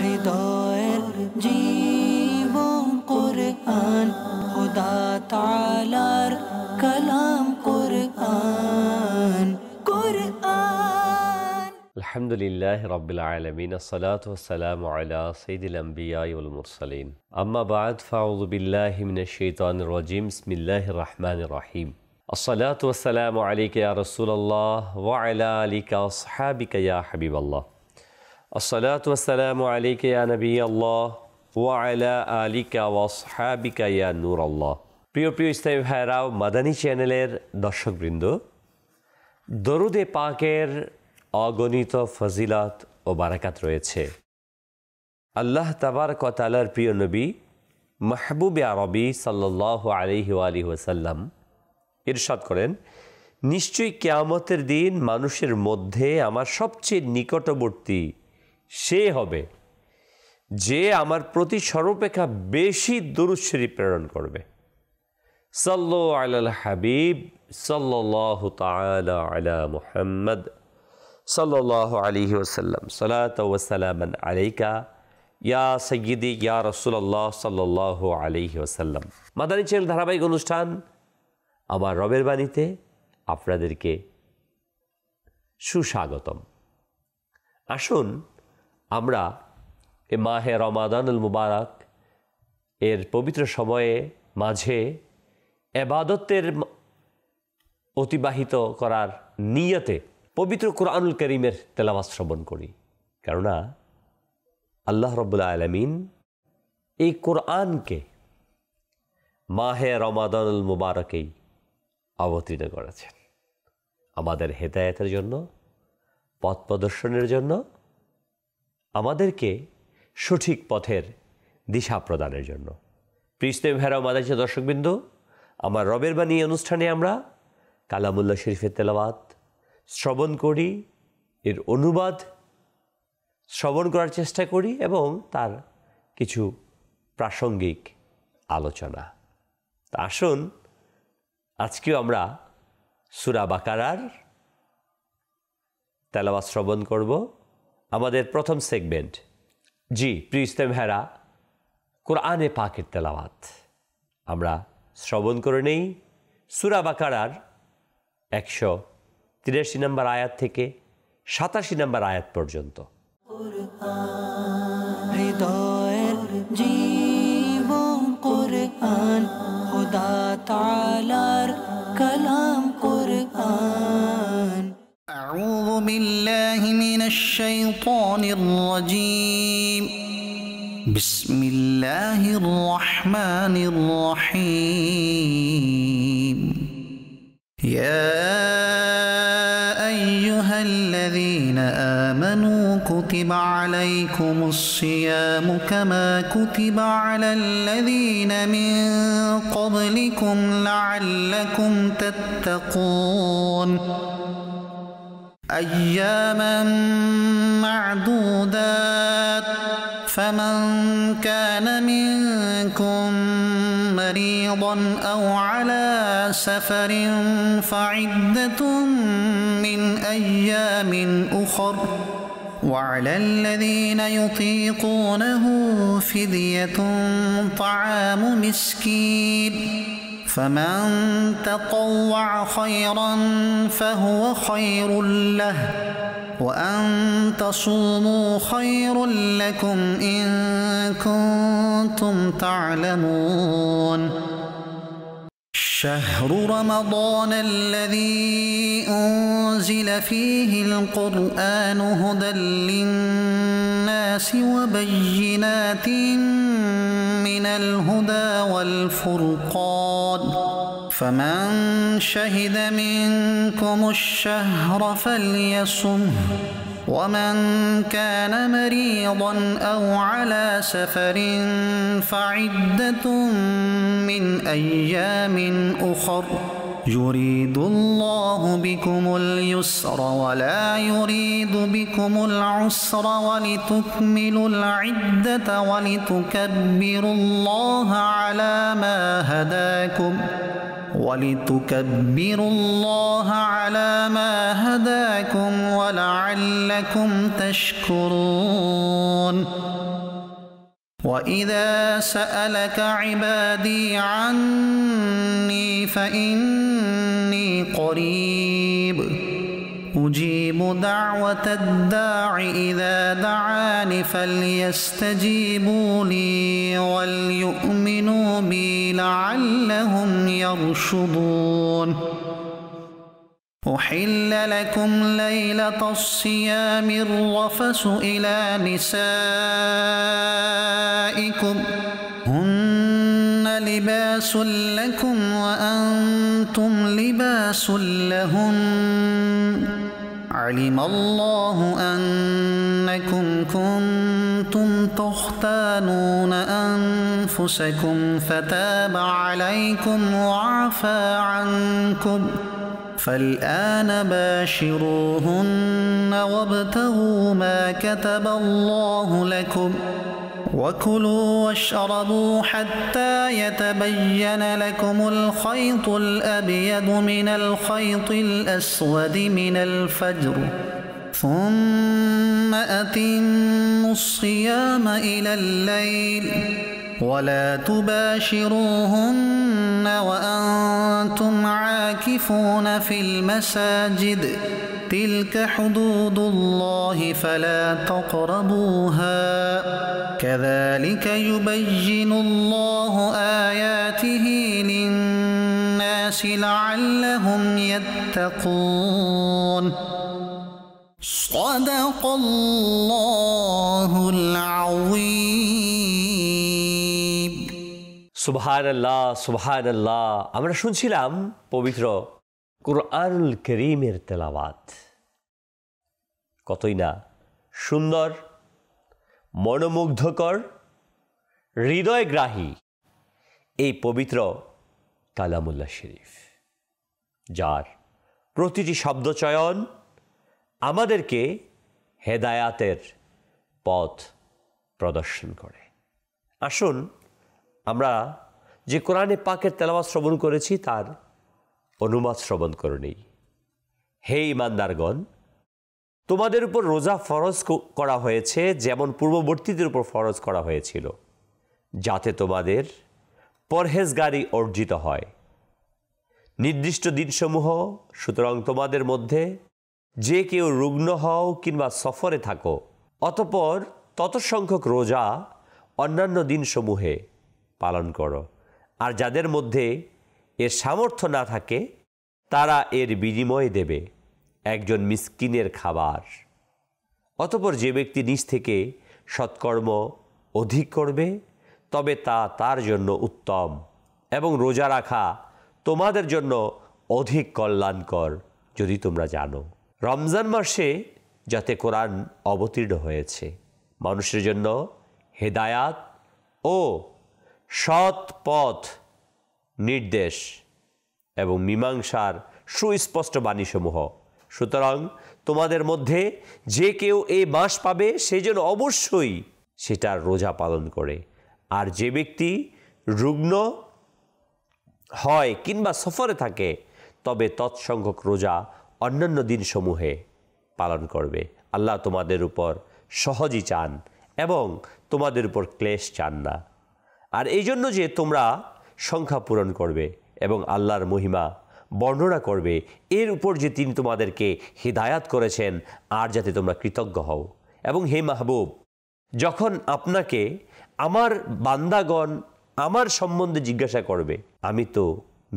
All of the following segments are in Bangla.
হৃদয়ের জীবন কুরআন, খোদা তাআলার কালাম কুরআন। আলহামদুলিল্লাহ রাব্বিল আলামিন, আসসালাতু ওয়াসসালামু আলা সাইয়্যিদিল আমবিয়া ওয়াল মুরসালিন, আম্মা বা'দ, ফাআউযু বিল্লাহি মিনাশ শাইতানির রাজীম, বিসমিল্লাহির রাহমানির রাহিম। আসসালাতু ওয়াসসালামু আলাইকা ইয়া রাসূলুল্লাহ ওয়া আলা আলিকা ওয়া আসহাবিকা ইয়া হাবিবাল্লাহ। আসসালাতু ওয়াসসালামু আলাইকা ইয়া নবিয়াল্লাহ ওয়া আলা আলিকা ওয়া আসহাবিকা ইয়া নূরাল্লাহ। প্রিয় ইসলামী ভাইরাও, মাদানী চ্যানেলের দর্শকবৃন্দ, দরুদে পাকের অগণিত ফজিলত ও বারাকাত রয়েছে। আল্লাহ তাবারক ওয়া তাআলার প্রিয় নবী মাহবুবে আরবি সাল্লাল্লাহু আলাইহি ওয়া আলিহি ওয়াসাল্লাম ইরশাদ করেন, নিশ্চয়ই কিয়ামতের দিন মানুষের মধ্যে আমার সবচেয়ে নিকটবর্তী সে হবে যে আমার প্রতি সর্বাপেক্ষা বেশি দুরূদ শরীফ প্রেরণ করবে। সাল্লু আলাল হাবিব সাল্লাল্লাহু তাআলা আলা মুহাম্মদ সাল্লাল্লাহু আলাইহি ওয়াসাল্লাম, সালাতু ওয়া সালামান আলাইকা ইয়া সাইয়্যিদি ইয়া রাসূলুল্লাহ সাল্লাল্লাহু আলাইহি ওয়াসাল্লাম। মাদানী চ্যানেল ধারাবাহিক অনুষ্ঠান আমার রবের বাণীতে আপনাদেরকে সুস্বাগতম। আসুন আমরা এ মাহে রমাদানুল মুবারক এর পবিত্র সময়ে মাঝে ইবাদতের অতিবাহিত করার নিয়তে পবিত্র কুরআনুল কারীমের তেলাওয়াত শ্রবণ করি। কেননা আল্লাহ রাব্বুল আলামিন এই কোরআনকে মাহে রমাদানুল মুবারকেই অবতীর্ণ করেছেন আমাদের হেদায়েতের জন্য, পথ প্রদর্শনের জন্য, আমাদেরকে সঠিক পথের দিশা প্রদানের জন্য। প্রিয় ইসলামী ভাইরা, মাদানী দর্শকবৃন্দ, আমার রবের বাণী অনুষ্ঠানে আমরা কালামুল্লাহ শরীফের তেলাওয়াত শ্রবণ করি, এর অনুবাদ শ্রবণ করার চেষ্টা করি এবং তার কিছু প্রাসঙ্গিক আলোচনা। তা আসুন আজকেও আমরা সূরা বাকারার তেলাওয়াত শ্রবণ করব। আমাদের প্রথম সেগমেন্ট, জি প্রিয় ইসলামী ভাইরা, কোরআনে পাকের তেলাওয়াত আমরা শ্রবণ করে নেই। সূরা বাকারার 183 নম্বর আয়াত থেকে 87 নম্বর আয়াত পর্যন্ত। হৃদয়ের জীবন কুরআন, খোদা তাআলার কালাম কুরআন। আউযু বিল্লাহি মিনাশ শাইতানির রাজীম। বিসমিল্লাহির রহমানির রহিম। ইয়া আইয়ুহাল্লাযীনা আমানু কুতিবা আলাইকুমুস সিয়ামু কামা কুতিবা আলাল্লাযীনা মিন ক্বাবলিকুম লাআল্লাকুম তাত্তাকুন। আইয়ামান মা'দুদাত। فمن كان منكم مريضا أو على سفر فعدة من أيام أخر وعلى الذين يطيقونه فدية طعام مسكين فمن تطوع خيرا فهو خير له وأن تصوموا خير لكم إن كنتم تعلمون. شهر رمضان الذي أنزل فيه القرآن هدى للناس وبينات من الهدى والفرقان فمن شهد منكم الشهر فليصمه ومن كان مريضا أو على سفر فعدة من أيام أخر يريد الله بكم اليسر ولا يريد بكم العسر ولتكملوا العدة ولتكبروا الله على ما هداكم ولتكبروا الله على ما هداكم ولعلكم تشكرون وإذا سألك عبادي عني فإني قريب أجيب دعوة الداع إذا دعان فليستجيبوا لي وليؤمنوا بي لعلهم يرشدون أحل لكم ليلة الصيام الرفث إلى نسائكم هن لباس لكم وأنتم لباس لهن علم الله أنكم كنتم تختانون أنفسكم فتاب عليكم وعفى عنكم فالآن باشروهن وابتغوا ما كتب الله لكم وكلوا واشربوا حتى يتبين لكم الخيط الأبيض من الخيط الأسود من الفجر ثم أتموا الصيام إلى الليل ولا تباشروهن وأنتم عاكفون في المساجد تلك حدود الله فلا تقربوها كذلك يبين الله آياته للناس لعلهم يتقون صدق الله العظيم সুবহানাল্লাহ সুবহানাল্লাহ। আমরা শুনছিলাম পবিত্র কুরআনুল কারীমের তেলাওয়াত। কতই না সুন্দর, মনোমুগ্ধকর, হৃদয়গ্রাহী এই পবিত্র কালামুল্লাহ শরীফ, যার প্রতিটি শব্দচয়ন আমাদেরকে হেদায়াতের পথ প্রদর্শন করে। আসুন আমরা যে কোরআনে পাকের তেলাওয়াত শ্রবণ করেছি তার অনুবাদ শ্রবণ করে নিই। হে ঈমানদারগণ, তোমাদের উপর রোজা ফরজ করা হয়েছে যেমন পূর্ববর্তীদের উপর ফরজ করা হয়েছিল, যাতে তোমাদের পরহেজগারি অর্জিত হয়। নির্দিষ্ট দিনসমূহ, সুতরাং তোমাদের মধ্যে যে কেউ রুগ্ন হও কিংবা সফরে থাকো, অতঃপর তত সংখ্যক রোজা অন্যান্য দিনসমূহে পালন করো। আর যাদের মধ্যে এর সামর্থ্য না থাকে তারা এর বিনিময়ে দেবে একজন মিসকিনের খাবার। অতঃপর যে ব্যক্তি নিজ থেকে সৎকর্ম অধিক করবে তবে তা তার জন্য উত্তম, এবং রোজা রাখা তোমাদের জন্য অধিক কল্যাণকর যদি তোমরা জানো। রমজান মাসে যাতে কোরআন অবতীর্ণ হয়েছে মানুষের জন্য হেদায়াত ও সৎ পথ নির্দেশ এবং মীমাংসার সুস্পষ্ট বাণীসমূহ। সুতরাং তোমাদের মধ্যে যে কেউ এই মাস পাবে সেই জন্য অবশ্যই সেটার রোজা পালন করে। আর যে ব্যক্তি রুগ্ন হয় কিংবা সফরে থাকে তবে তৎসংখ্যক রোজা অন্যান্য দিনসমূহে পালন করবে। আল্লাহ তোমাদের উপর সহজই চান এবং তোমাদের উপর ক্লেশ চান না। আর এই জন্য যে তোমরা সংখ্যা পূরণ করবে এবং আল্লাহর মহিমা বর্ণনা করবে, এর উপর যে তিনি তোমাদেরকে হিদায়াত করেছেন, আর যাতে তোমরা কৃতজ্ঞ হও। এবং হে মাহবুব, যখন আপনাকে আমার বান্দাগণ আমার সম্বন্ধে জিজ্ঞাসা করবে, আমি তো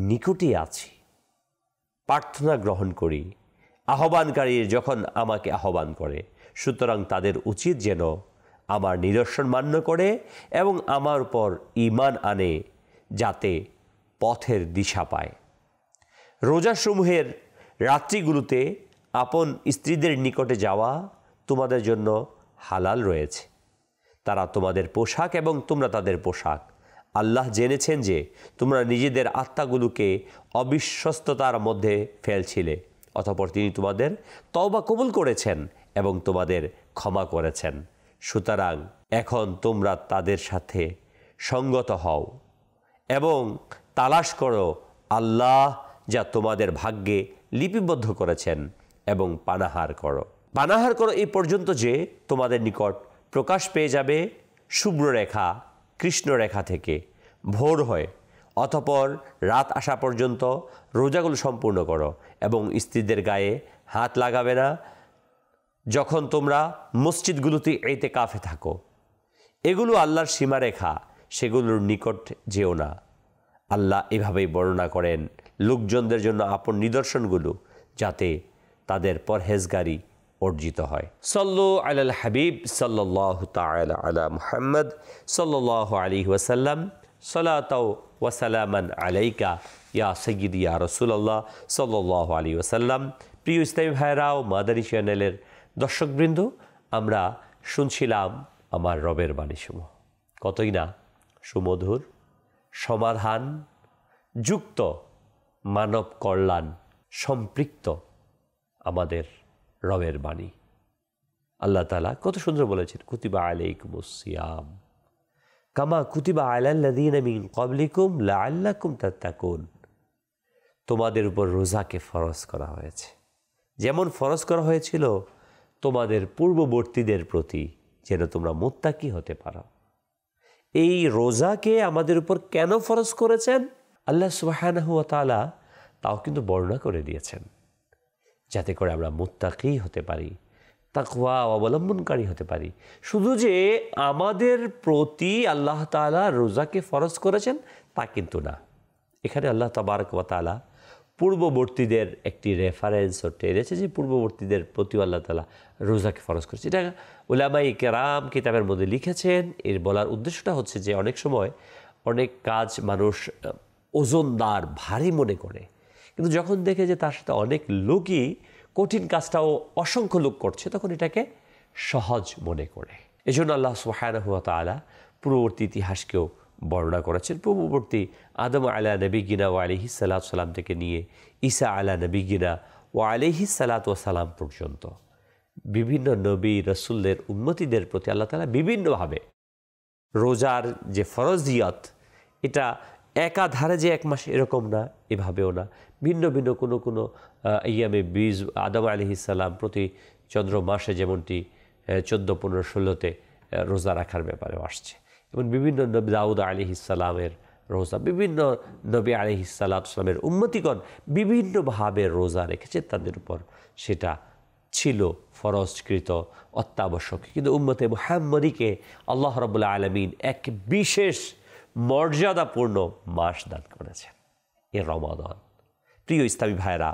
নিকটে আছি, প্রার্থনা গ্রহণ করি। আহ্বানকারীর যখন আমাকে আহ্বান করে, সুতরাং তাদের উচিত যেন আমার নিদর্শন মান্য করে এবং আমার উপর ঈমান আনে, যাতে পথের দিশা পায়। রোজাসমূহের রাত্রিগুলোতে আপন স্ত্রীদের নিকটে যাওয়া তোমাদের জন্য হালাল রয়েছে। তারা তোমাদের পোশাক এবং তোমরা তাদের পোশাক। আল্লাহ জেনেছেন যে তোমরা নিজেদের আত্মাগুলোকে অবিশ্বস্ততার মধ্যে ফেলছিলে, অতঃপর তিনি তোমাদের তওবা কবুল করেছেন এবং তোমাদের ক্ষমা করেছেন। সুতরাং এখন তোমরা তাদের সাথে সঙ্গত হও এবং তালাশ করো আল্লাহ যা তোমাদের ভাগ্যে লিপিবদ্ধ করেছেন এবং পানাহার করো। পানাহার করো এই পর্যন্ত যে তোমাদের নিকট প্রকাশ পেয়ে যাবে শুভ্র রেখা কৃষ্ণ রেখা থেকে ভোর হয়, অতঃপর রাত আসা পর্যন্ত রোজাগুলো সম্পূর্ণ করো এবং স্ত্রীদের গায়ে হাত লাগাবে না যখন তোমরা মসজিদগুলোতে ইতিকাফে থাকো। এগুলো আল্লাহর সীমারেখা, সেগুলোর নিকট যেও না। আল্লাহ এভাবেই বর্ণনা করেন লোকজনদের জন্য আপন নিদর্শনগুলো, যাতে তাদের পরহেজগারি অর্জিত হয়। সল্লু আলাল হাবিব সাল্লাল্লাহু তাআলা আলা মুহাম্মদ সাল্লাল্লাহু আলাইহি ওয়াসাল্লাম সালাতাও ওয়া সালামান আলাইকা ইয়া সাইয়্যিদি ইয়া রাসূলুল্লাহ সাল্লাল্লাহু আলাইহি ওয়াসাল্লাম। প্রিয় ইসলামী ভাইরা ও মাদানী চ্যানেলের দর্শকবৃন্দ, আমরা শুনছিলাম আমার রবের বাণীসমূহ, কতই না সুমধুর, সমাধান যুক্ত, মানব কল্যাণ সম্পৃক্ত আমাদের রবের বাণী। আল্লাহ তাআলা কত সুন্দর বলেছেন, কুতিবা আলাইকুমুস সিয়াম কামা কুতিবা আলাল্লাযীনা মিন ক্বাবলিকুম লাআল্লাকুম তাত্তাকুন। তোমাদের উপর রোজাকে ফরজ করা হয়েছে, যেমন ফরজ করা হয়েছিল তোমাদের পূর্ববর্তীদের প্রতি, যেন তোমরা মুত্তাকি হতে পারো। এই রোজাকে আমাদের উপর কেন ফরজ করেছেন আল্লাহ সুবহানাহু ওয়া তাআলা তাও কিন্তু বর্ণনা করে দিয়েছেন, যাতে করে আমরা মুত্তাকি হতে পারি, তাকওয়া অবলম্বনকারী হতে পারি। শুধু যে আমাদের প্রতি আল্লাহ তাআলা রোজাকে ফরজ করেছেন তা কিন্তু না। এখানে আল্লাহ তাবারক ওয়া তাআলা পূর্ববর্তীদের একটি রেফারেন্সও টেনেছে, যে পূর্ববর্তীদের প্রতি আল্লাহ তাআলা রোজাকে ফরজ করেছে। এটা উলামায়ে কেরাম কিতাবের মধ্যে লিখেছেন। এর বলার উদ্দেশ্যটা হচ্ছে যে অনেক সময় অনেক কাজ মানুষ ওজনদার ভারী মনে করে, কিন্তু যখন দেখে যে তার সাথে অনেক লোকই কঠিন কাজটাও অসংখ্য লোক করছে, তখন এটাকে সহজ মনে করে। এই জন্য আল্লাহ সুবহানাহু ওয়া তাআলা পূর্ববর্তী ইতিহাসকেও বর্ণনা করেছেন। পূর্ববর্তী আদম আলা নবিয়িনা ওয়া আলাইহিস সালাতু ওয়াস সালাম থেকে নিয়ে ঈসা আলা নবিয়িনা ওয়া আলাইহিস সালাতু ওয়াস সালাম পর্যন্ত বিভিন্ন নবী রাসূলদের উম্মতিদের প্রতি আল্লাহ তাআলা বিভিন্নভাবে রোজার যে ফরজিয়ত, এটা একাধারে যে এক মাস এরকম না, এভাবেও না, ভিন্ন ভিন্ন কোনো কোনো ইয়ামে বীজ আদম আলাইহিস সালাম প্রতি চন্দ্র মাসে যেমনটি 14, 15, 16তে রোজা রাখার ব্যাপারেও আসছে, এবং বিভিন্ন নবী দাউদ আলাইহিস সালামের রোজা, বিভিন্ন নবী আলাইহিস সালামের উম্মতিগণ বিভিন্নভাবে রোজা রেখেছে, তাদের উপর সেটা ছিল ফরজকৃত, অত্যাবশ্যক। কিন্তু উম্মতে মুহাম্মদীকে আল্লাহ রাব্বুল আলামিন এক বিশেষ মর্যাদাপূর্ণ মাস দান করেছেন, এ রমাদান। প্রিয় ইসলামী ভাইরা,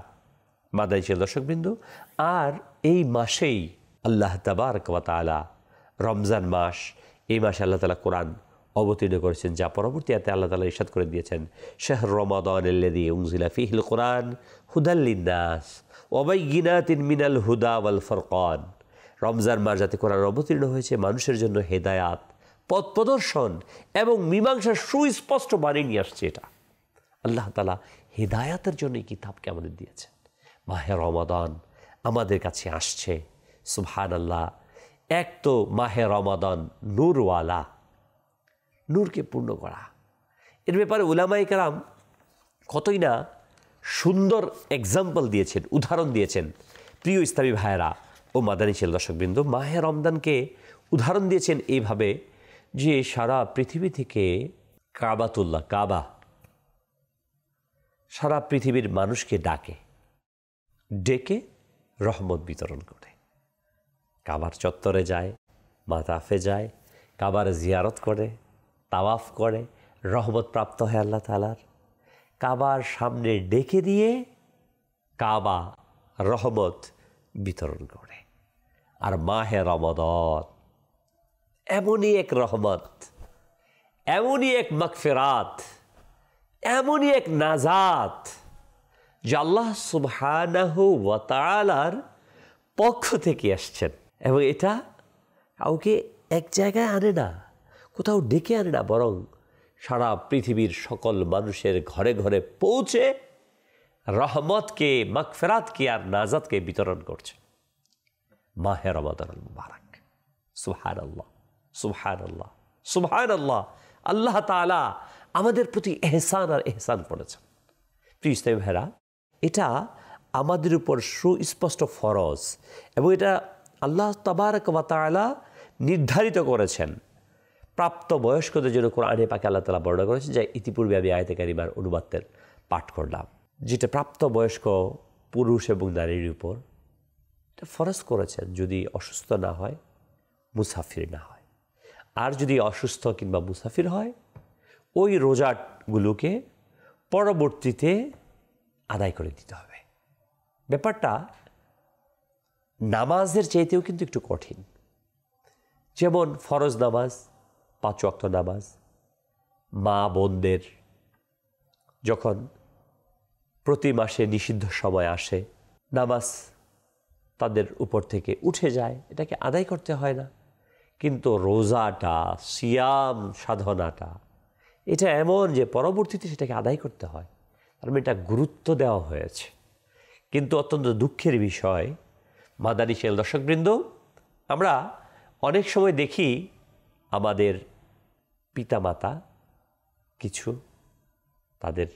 মাদানী চ্যানেল দর্শকবৃন্দ, আর এই মাসেই আল্লাহ তাবারক ওয়া তাআলা রমজান মাস, এই মাসে আল্লাহ তাআলা কোরআন অবতীর্ণ করেছেন, যা পরবর্তী আয়াতে আল্লাহ তাআলা ইরশাদ করে দিয়েছেন, শাহরু রমাদানাল্লাযী উনজিলা ফীহিল কুরআন হুদাল লিন-নাস ওয়া বাইয়িনাতিন মিনাল হুদা ওয়াল ফুরকান। রমজান মাস যাতে কোরআন অবতীর্ণ হয়েছে মানুষের জন্য হেদায়াত, পথ প্রদর্শন এবং মীমাংসার সুস্পষ্ট বাণী নিয়ে আসছে। এটা আল্লাহ তাআলা হেদায়াতের জন্য এই কিতাবকে আমাদের দিয়েছেন। মাহে রমাদান আমাদের কাছে আসছে, সুবহানাল্লাহ। এক তো মাহে রমাদান নূরওয়ালা, নূরকে পূর্ণ করা, এর ব্যাপারে উলামায়ে কেরাম কতই না সুন্দর এক্সাম্পল দিয়েছেন, উদাহরণ দিয়েছেন। প্রিয় ইসলামী ভাইয়েরা ও মাদানী চ্যানেল দর্শকবৃন্দ, মাহে রমজানকে উদাহরণ দিয়েছেন এইভাবে যে সারা পৃথিবী থেকে কাবাতুল্লাহ, কাবা সারা পৃথিবীর মানুষকে ডেকে রহমত বিতরণ করে। কাবার চত্বরে যায়, মাতাফে যায়, কাবার জিয়ারত করে, তাওয়াফ করে, রহমত প্রাপ্ত হয় আল্লাহ তাআলার। কাবার সামনে ডেকে দিয়ে কাবা রহমত বিতরণ করে। আর মাহে রমাদান এমনই এক রহমত, এমনই এক মাগফিরাত, এমনই এক নাজাত, যা আল্লাহ সুবহানাহু ওয়া তাআলার পক্ষ থেকে আসছেন, এবং এটা কাউকে এক জায়গায় আনে না, কোথাও ডেকে আনে না, বরং সারা পৃথিবীর সকল মানুষের ঘরে ঘরে পৌঁছে রহমতকে, মাগফিরাতকে আর নাজাতকে বিতরণ করছে। মাহে রমাদান আল মুবারক। সুবহানাল্লাহ, সুবহানাল্লাহ, সুবহানাল্লাহ। আল্লাহ তাআলা আমাদের প্রতি এহসান আর এহসান করেছেন। প্রিয় ইসলামী ভাইরা, এটা আমাদের উপর সুস্পষ্ট ফরজ এবং এটা আল্লাহ তাবারক ওয়া তাআলা নির্ধারিত করেছেন প্রাপ্ত বয়স্কদের জন্য। কোরআনে পাকে আল্লাহ তাআলা বর্ণনা করেছেন, যা ইতিপূর্বে আমি আয়াতে কারিমার অনুবাদের পাঠ করলাম, যেটা প্রাপ্ত বয়স্ক পুরুষ এবং নারীর উপর এটা ফরজ করেছেন যদি অসুস্থ না হয়, মুসাফির না হয়। আর যদি অসুস্থ কিংবা মুসাফির হয়, ওই রোজাগুলোকে পরবর্তীতে আদায় করে দিতে হবে। ব্যাপারটা নামাজের চাইতেও কিন্তু একটু কঠিন। যেমন ফরজ নামাজ, 5 ওয়াক্ত নামাজ, মা বোনদের যখন প্রতি মাসে নিষিদ্ধ সময় আসে, নামাজ তাদের উপর থেকে উঠে যায়, এটাকে আদায় করতে হয় না। কিন্তু রোজাটা, সিয়াম সাধনাটা এটা এমন যে পরবর্তীতে সেটাকে আদায় করতে হয়, তার মানে এটা গুরুত্ব দেওয়া হয়েছে। কিন্তু অত্যন্ত দুঃখের বিষয় মাদানী চ্যানেল দর্শকবৃন্দ, আমরা অনেক সময় দেখি আমাদের পিতামাতা কিছু তাদের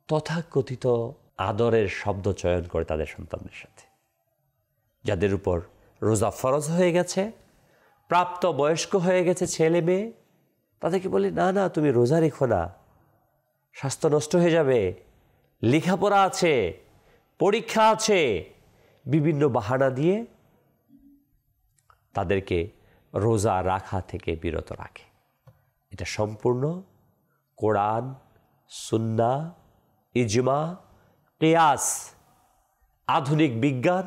তথাকথিত আদরের শব্দ চয়ন করে তাদের সন্তানদের সাথে, যাদের উপর রোজা ফরজ হয়ে গেছে, প্রাপ্ত বয়স্ক হয়ে গেছে ছেলে মেয়ে, তাদেরকে বলি না না তুমি রোজা রেখো না, স্বাস্থ্য নষ্ট হয়ে যাবে, লেখাপড়া আছে, পরীক্ষা আছে, বিভিন্ন বাহানা দিয়ে তাদেরকে রোজা রাখা থেকে বিরত রাখে। এটা সম্পূর্ণ কোরআন, সুন্নাহ, ইজমা, কিয়াস, আধুনিক বিজ্ঞান,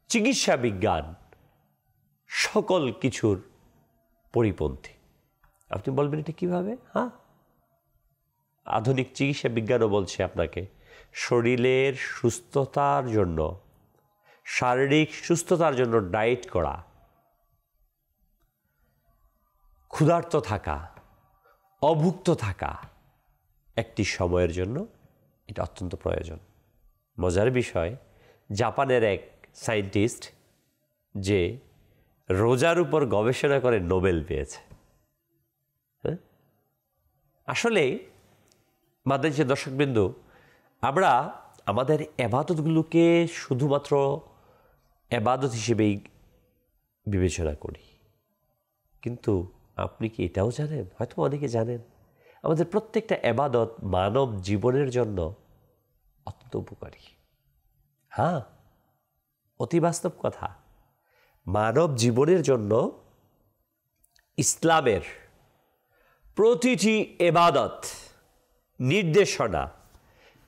চিকিৎসা বিজ্ঞান সকল কিছুর পরিপন্থী। আপনি বলবেন এটা কীভাবে? হ্যাঁ, আধুনিক চিকিৎসা বিজ্ঞানও বলছে আপনাকে শরীরের সুস্থতার জন্য, শারীরিক সুস্থতার জন্য ডায়েট করা, ক্ষুধার্ত থাকা, অভুক্ত থাকা একটি সময়ের জন্য এটা অত্যন্ত প্রয়োজন। মজার বিষয়, জাপানের এক সায়েন্টিস্ট যে রোজার উপর গবেষণা করে নোবেল পেয়েছে। আসলে মাদানী দর্শকবৃন্দ, আমরা আমাদের এবাদতগুলোকে শুধুমাত্র এবাদত হিসেবেই বিবেচনা করি, কিন্তু আপনি কি এটাও জানেন? হয়তো অনেকে জানেন, আমাদের প্রত্যেকটা এবাদত মানব জীবনের জন্য অত্যন্ত উপকারী। হ্যাঁ, অতি বাস্তব কথা। মানব জীবনের জন্য ইসলামের প্রতিটি এবাদত, নির্দেশনা,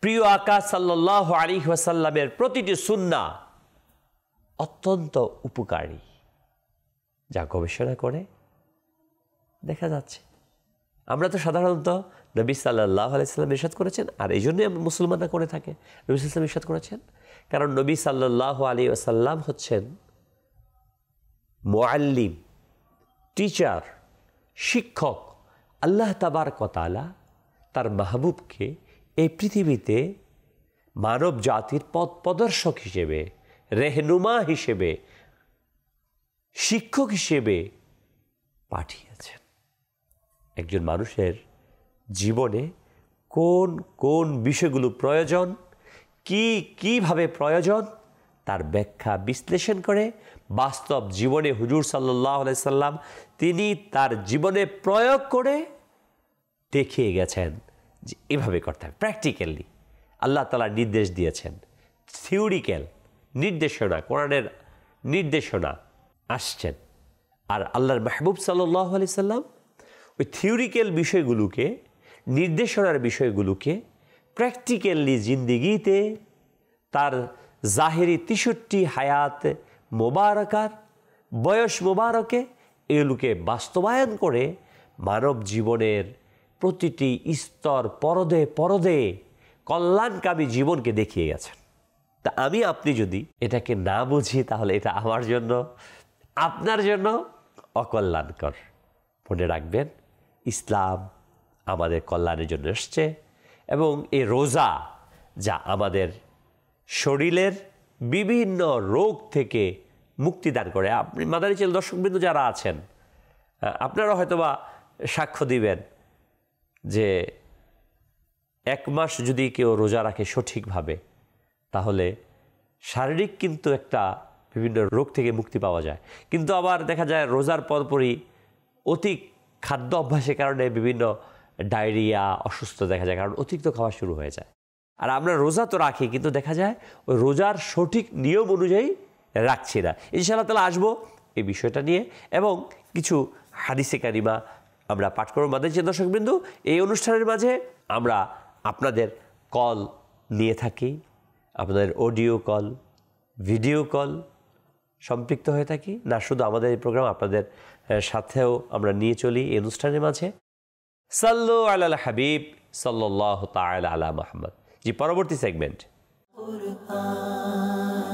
প্রিয় আকা সাল্লাল্লাহু আলাইহি ওয়াসাল্লামের প্রতিটি সুন্নাহ অত্যন্ত উপকারী, যা গবেষণা করে দেখা যাচ্ছে। আমরা তো সাধারণত নবী সাল্লাল্লাহু আলাইহি ওয়াসাল্লাম ইরশাদ করেছেন, আর এই জন্যই আমরা মুসলমানরা করে থাকে। নবী সাল্লাল্লাহু আলাইহি ওয়াসাল্লাম ইরশাদ করেছেন, কারণ নবী সাল্লাল্লাহু আলাইহি ওয়াসাল্লাম হচ্ছেন মুআল্লিম, টিচার, শিক্ষক। আল্লাহ তাবারক ওয়া তাআলা তার মাহবুবকে এই পৃথিবীতে মানব জাতির পথ প্রদর্শক হিসেবে, রেহনুমা হিসেবে, শিক্ষক হিসেবে পাঠিয়েছেন। একজন মানুষের জীবনে কোন কোন বিষয়গুলো প্রয়োজন, কিভাবে প্রয়োজন, তার ব্যাখ্যা বিশ্লেষণ করে বাস্তব জীবনে হুজুর সাল্লাল্লাহু আলাইহি সাল্লাম তিনি তার জীবনে প্রয়োগ করে দেখিয়ে গেছেন যে এভাবে করতে হবে। প্র্যাকটিক্যালি আল্লাহ তাআলা নির্দেশ দিয়েছেন, থিওরিক্যাল নির্দেশনা, কোরআনের নির্দেশনা আসছেন। আর আল্লাহর মাহবুব সাল্লাল্লাহু আলাইহি সাল্লাম ওই থিওরিক্যাল বিষয়গুলোকে, নির্দেশনার বিষয়গুলোকে প্র্যাকটিক্যালি জিন্দিগিতে তার জাহেরি 63 হায়াত মোবারকার বয়স মোবারকে এগুলোকে বাস্তবায়ন করে মানব জীবনের প্রতিটি স্তর, পরদে পরদে কল্যাণকামী জীবনকে দেখিয়ে গেছেন। তা আমি আপনি যদি এটাকে না বুঝি, তাহলে এটা আমার জন্য, আপনার জন্য অকল্যাণকর। মনে রাখবেন, ইসলাম আমাদের কল্যাণের জন্য এসছে, এবং এই রোজা যা আমাদের শরীরের বিভিন্ন রোগ থেকে মুক্তিদান করে। আপনি মাদানী চ্যানেল দর্শকবৃন্দ যারা আছেন, আপনারা হয়তোবা সাক্ষ্য দিবেন যে 1 মাস যদি কেউ রোজা রাখে সঠিকভাবে, তাহলে শারীরিক কিন্তু একটা বিভিন্ন রোগ থেকে মুক্তি পাওয়া যায়। কিন্তু আবার দেখা যায় রোজার পরপরই অতি খাদ্য অভ্যাসের কারণে বিভিন্ন ডায়রিয়া, অসুস্থ দেখা যায়, কারণ অতিরিক্ত খাওয়া শুরু হয়ে যায়। আর আমরা রোজা তো রাখি, কিন্তু দেখা যায় ওই রোজার সঠিক নিয়ম অনুযায়ী রাখছি না। ইনশাআল্লাহ তাআলা আসবো এই বিষয়টা নিয়ে, এবং কিছু হাদিসে কারিমা আমরা পাঠ করব। মাদানী দর্শকবৃন্দু, এই অনুষ্ঠানের মাঝে আমরা আপনাদের কল নিয়ে থাকি, আপনাদের অডিও কল, ভিডিও কল সম্পৃক্ত হয়ে থাকি। না শুধু আমাদের এই প্রোগ্রাম, আপনাদের সাথেও আমরা নিয়ে চলি এই অনুষ্ঠানের মাঝে। সাল্লু আলাল হাবিব সাল্লাল্লাহু তাআলা আলা মুহাম্মদ। জি, পরবর্তী সেগমেন্ট।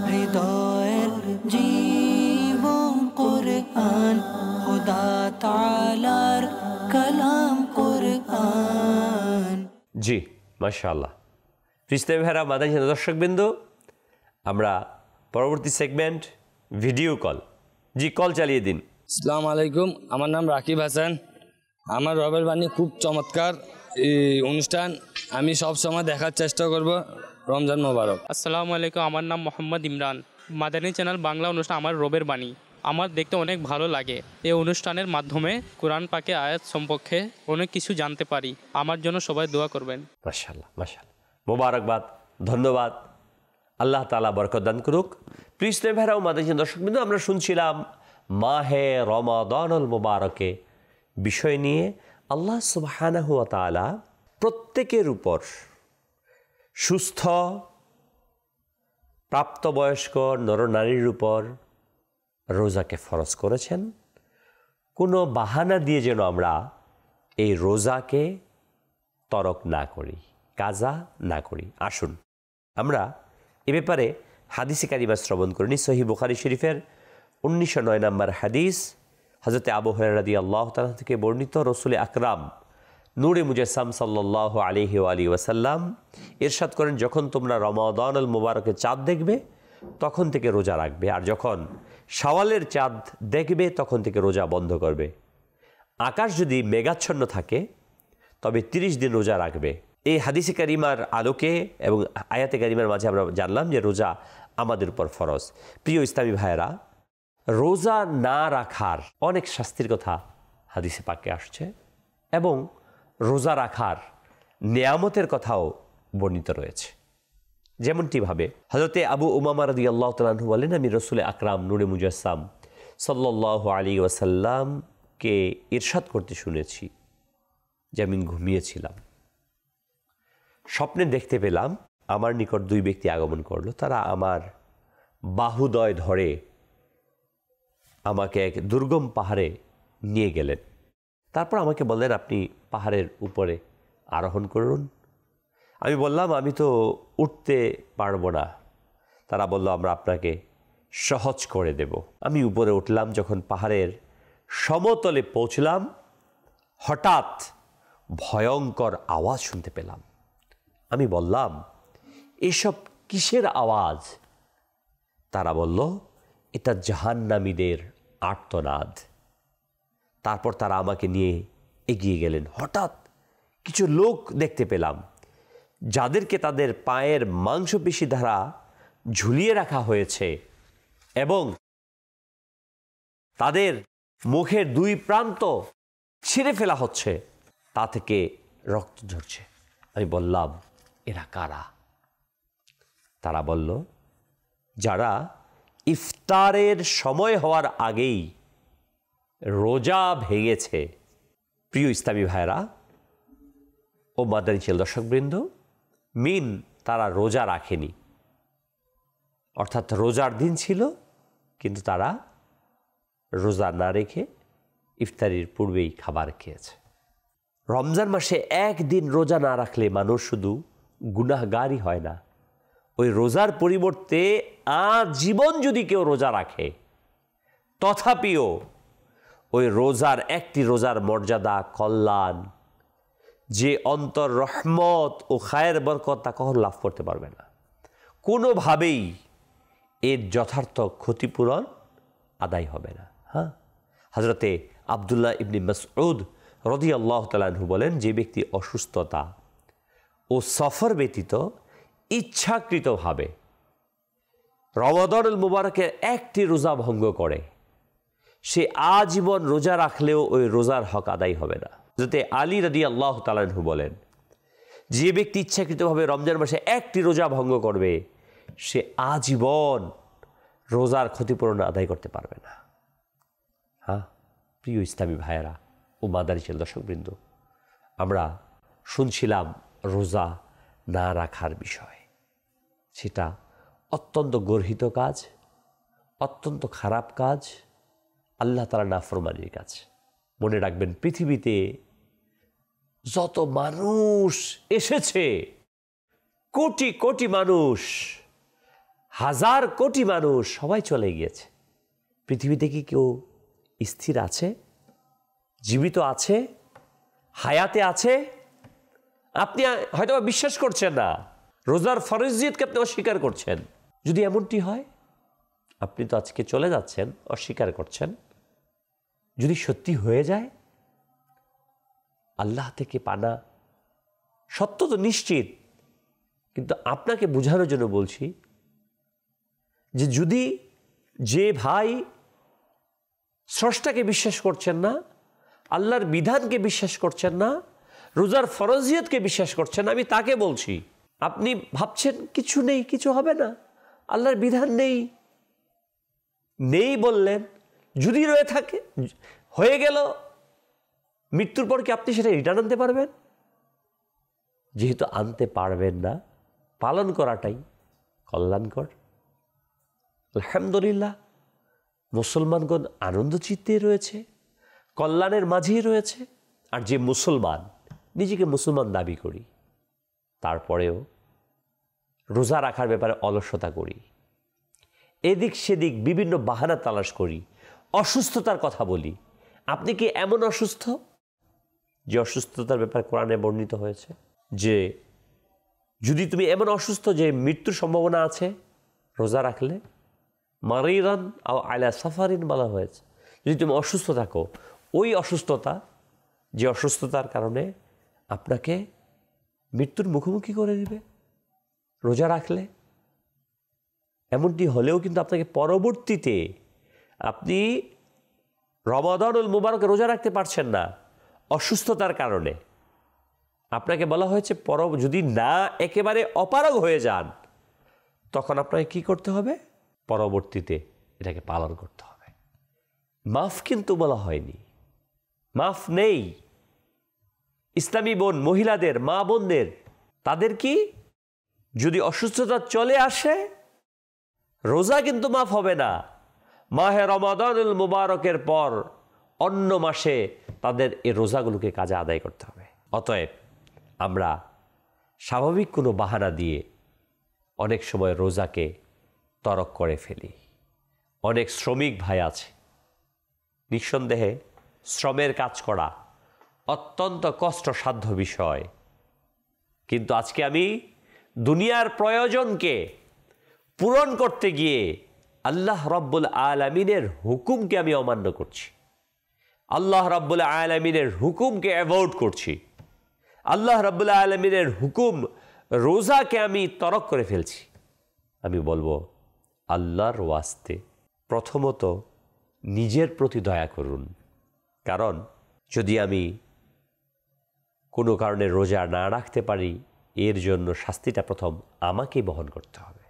হৃদয়ের জীবন কুরআন, খোদা তাআলার কালাম কুরআন। জি, মাশাআল্লাহ। ফিস্তাবি ভাইরা, মাদানী দর্শকবৃন্দ, আমরা পরবর্তী সেগমেন্ট ভিডিও কল। জি, কল চালিয়ে দিন। আসসালামু আলাইকুম, আমার নাম রাকিব হাসান। আমার রবের বাণী খুব চমৎকার এই অনুষ্ঠান, আমি সব সময় দেখার চেষ্টা করব। রমজান মোবারক। আসসালামু আলাইকুম, আমার নাম মোহাম্মদ ইমরান। মাদানী চ্যানেল বাংলা অনুষ্ঠান আমার রবের বাণী আমার দেখতে অনেক ভালো লাগে। এই অনুষ্ঠানের মাধ্যমে কোরআন পাকে আয়াত সম্পর্কে অনেক কিছু জানতে পারি। আমার জন্য সবাই দোয়া করবেন। মাশাআল্লাহ, মাশাআল্লাহ, মোবারকবাদ, ধন্যবাদ। আল্লাহ তাআলা বরকত দান করুক। প্রিয় ভাইরা ও মাদানী দর্শকবৃন্দ, আমরা শুনছিলাম মাহে রমাদানুল মুবারকে বিষয় নিয়ে আল্লাহ সুবহানাহু ওয়া তাআলা প্রত্যেকের উপর সুস্থ প্রাপ্তবয়স্ক নরনারীর উপর রোজাকে ফরজ করেছেন। কোনো বাহানা দিয়ে যেন আমরা এই রোজাকে তরক না করি, কাজা না করি। আসুন আমরা এ ব্যাপারে হাদিসে কারিমা শ্রবণ করিনি। সহিহ বুখারী শরীফের 1909 নম্বর হাদিস, হযরতে আবু হুরায়রা রাদিয়াল্লাহু তাআলা থেকে বর্ণিত, রাসূল আকরাম নূরে মুজাসসাম সাল্লাল্লাহু আলাইহি ওয়া আলিহি ওয়াসাল্লাম ইরশাদ করেন, যখন তোমরা রমাদানুল মুবারকের চাঁদ দেখবে তখন থেকে রোজা রাখবে, আর যখন শাওয়ালের চাঁদ দেখবে তখন থেকে রোজা বন্ধ করবে। আকাশ যদি মেঘাচ্ছন্ন থাকে তবে 30 দিন রোজা রাখবে। এই হাদিসে কারিমার আলোকে এবং আয়াতে কারিমার মাঝে আমরা জানলাম যে রোজা আমাদের উপর ফরজ। প্রিয় ইসলামী ভাইয়েরা, রোজা না রাখার অনেক শাস্তির কথা হাদিসে পাকে আসছে, এবং রোজা রাখার নেয়ামতের কথাও বর্ণিত রয়েছে। যেমনটিভাবে হযরতে আবু উমামা রাদিয়াল্লাহু তাআলা আনহু বলেন, আমি রাসূল আকরাম নূরে মুজাসসাম সাল্লাল্লাহু আলাইহি ওয়াসাল্লামকে ইরশাদ করতে শুনেছি যে আমি ঘুমিয়েছিলাম, স্বপ্নে দেখতে পেলাম আমার নিকট 2 ব্যক্তি আগমন করলো। তারা আমার বাহুদয় ধরে আমাকে এক দুর্গম পাহাড়ে নিয়ে গেলেন। তারপর আমাকে বললেন, আপনি পাহাড়ের উপরে আরোহণ করুন। আমি বললাম, আমি তো উঠতে পারবো না। তারা বলল, আমরা আপনাকে সহজ করে দেব। আমি উপরে উঠলাম। যখন পাহাড়ের সমতলে পৌঁছলাম, হঠাৎ ভয়ঙ্কর আওয়াজ শুনতে পেলাম। আমি বললাম, এসব কিসের আওয়াজ? তারা বলল, এটা জাহান্নামীদের আর্তনাদ। তারপর তারা আমাকে নিয়ে এগিয়ে গেলেন। হঠাৎ কিছু লোক দেখতে পেলাম, যাদেরকে তাদের পায়ের মাংসপেশি দ্বারা ঝুলিয়ে রাখা হয়েছে এবং তাদের মুখের 2 প্রান্ত ছিঁড়ে ফেলা হচ্ছে, তা থেকে রক্ত ঝরছে। আমি বললাম, এরা কারা? তারা বলল, যারা ইফতারের সময় হওয়ার আগেই রোজা ভেঙেছে। প্রিয় ইসলামী ভাইরা ও মাদানী চ্যানেল দর্শকবৃন্দ, তারা রোজা রাখেনি, অর্থাৎ রোজার দিন ছিল, কিন্তু তারা রোজা না রেখে ইফতারির পূর্বেই খাবার খেয়েছে। রমজান মাসে একদিন রোজা না রাখলে মানুষ শুধু গুনাহগারই হয় না, ওই রোজার পরিবর্তে আজীবন যদি কেউ রোজা রাখে, তথাপিও ওই রোজার একটি রোজার মর্যাদা, কল্যাণ, যে অন্তর রহমত ও খায়ের বরকত, তা কখনো লাভ করতে পারবে না। কোনোভাবেই এর যথার্থ ক্ষতিপূরণ আদায় হবে না। হ্যাঁ, হযরতে আব্দুল্লাহ ইবনে মাসউদ রাদিয়াল্লাহু তাআলা আনহু বলেন, যে ব্যক্তি অসুস্থতা ও সফর ব্যতীত ইচ্ছাকৃতভাবে রমাদানুল মুবারকের একটি রোজা ভঙ্গ করে, সে আজীবন রোজা রাখলেও ওই রোজার হক আদায় হবে না। যাতে আলী রাদিয়াল্লাহু তাআলা আনহু বলেন, যে ব্যক্তি ইচ্ছাকৃতভাবে রমজান মাসে একটি রোজা ভঙ্গ করবে সে আজীবন রোজার ক্ষতিপূরণ আদায় করতে পারবে না। হ্যাঁ প্রিয় ইসলামী ভাইয়েরা ও মাদারিসের দর্শকবৃন্দ, আমরা শুনছিলাম রোজা না রাখার বিষয়। সেটা অত্যন্ত গর্হিত কাজ, অত্যন্ত খারাপ কাজ, আল্লাহ তাআলার নাফরমানির কাজ। মনে রাখবেন, পৃথিবীতে যত মানুষ এসেছে, কোটি কোটি মানুষ, হাজার কোটি মানুষ, সবাই চলে গিয়েছে। পৃথিবীতে কি কেউ স্থির আছে, জীবিত আছে, হায়াতে আছে? আপনি হয়তো বিশ্বাস করছেন না, রোজার ফরজিয়তকে আপনি অস্বীকার করছেন। যদি এমনটি হয়, আপনি তো আজকে চলে যাচ্ছেন, অস্বীকার করছেন। যদি সত্যি হয়ে যায়, আল্লাহ থেকে পানা সত্য তো নিশ্চিত, কিন্তু আপনাকে বোঝানোর জন্য বলছি যে যদি যে ভাই স্রষ্টাকে বিশ্বাস করছেন না, আল্লাহর বিধানকে বিশ্বাস করছেন না, রোজার ফরজিয়তকে বিশ্বাস করছেন না, আমি তাকে বলছি, আপনি ভাবছেন কিছু নেই, কিছু হবে না, আল্লাহর বিধান নেই, নেই বললেন, যদি রয়ে থাকে, হয়ে গেল, মৃত্যুর পর কি আপনি সেটা রিটার্ন আনতে পারবেন? যেহেতু আনতে পারবেন না, পালন করাটাই কল্যাণকর। আলহামদুলিল্লাহ, মুসলমানগণ আনন্দ চিত্তে রয়েছে, কল্যাণের মাঝেই রয়েছে। আর যে মুসলমান, নিজেকে মুসলমান দাবি করি, তারপরেও রোজা রাখার ব্যাপারে অলসতা করি, এদিক সেদিক বিভিন্ন বাহানা তালাশ করি, অসুস্থতার কথা বলি। আপনি কি এমন অসুস্থ যে অসুস্থতার ব্যাপারে কোরআনে বর্ণিত হয়েছে যে যদি তুমি এমন অসুস্থ যে মৃত্যুর সম্ভাবনা আছে রোজা রাখলে? মারিরান আও আলা সাফারিন বলা হয়েছে। যদি তুমি অসুস্থ থাকো, ওই অসুস্থতা যে অসুস্থতার কারণে আপনাকে মৃত্যুর মুখোমুখি করে দিবে রোজা রাখলে, এমনটি হলেও কিন্তু আপনাকে পরবর্তীতে আপনি রমাদানুল মুবারকে রোজা রাখতে পারছেন না অসুস্থতার কারণে, আপনাকে বলা হয়েছে যদি না একেবারে অপারগ হয়ে যান, তখন আপনাকে কি করতে হবে? পরবর্তীতে এটাকে পালন করতে হবে। মাফ কিন্তু বলা হয়নি, মাফ নেই। ইসলামী বোন মহিলাদের, মা বোনদের, তাদের কি যদি অসুস্থতা চলে আসে, রোজা কিন্তু মাফ হবে না। মাহে রমাদানুল মুবারকের পর অন্য মাসে তাদের এই রোজাগুলোকে কাজে আদায় করতে হবে। অতএব আমরা স্বাভাবিক কোনো বাহানা দিয়ে অনেক সময় রোজাকে তরক করে ফেলি। অনেক শ্রমিক ভাই আছে, নিঃসন্দেহে শ্রমের কাজ করা অত্যন্ত কষ্টসাধ্য বিষয়, কিন্তু আজকে আমি দুনিয়ার প্রয়োজনকে পূরণ করতে গিয়ে আল্লাহ রাব্বুল আলামিনের হুকুমকে আমি অমান্য করছি, আল্লাহ রাব্বুল আলামিনের হুকুমকে অ্যাভয়েড করছি, আল্লাহ রাব্বুল আলামিনের হুকুম রোজাকে আমি তরক করে ফেলছি। আমি বলবো, আল্লাহর ওয়াস্তে প্রথমত নিজের প্রতি দয়া করুন। কারণ যদি আমি কোনো কারণে রোজা না রাখতে পারি, এর জন্য শাস্তিটা প্রথম আমাকেই বহন করতে হবে,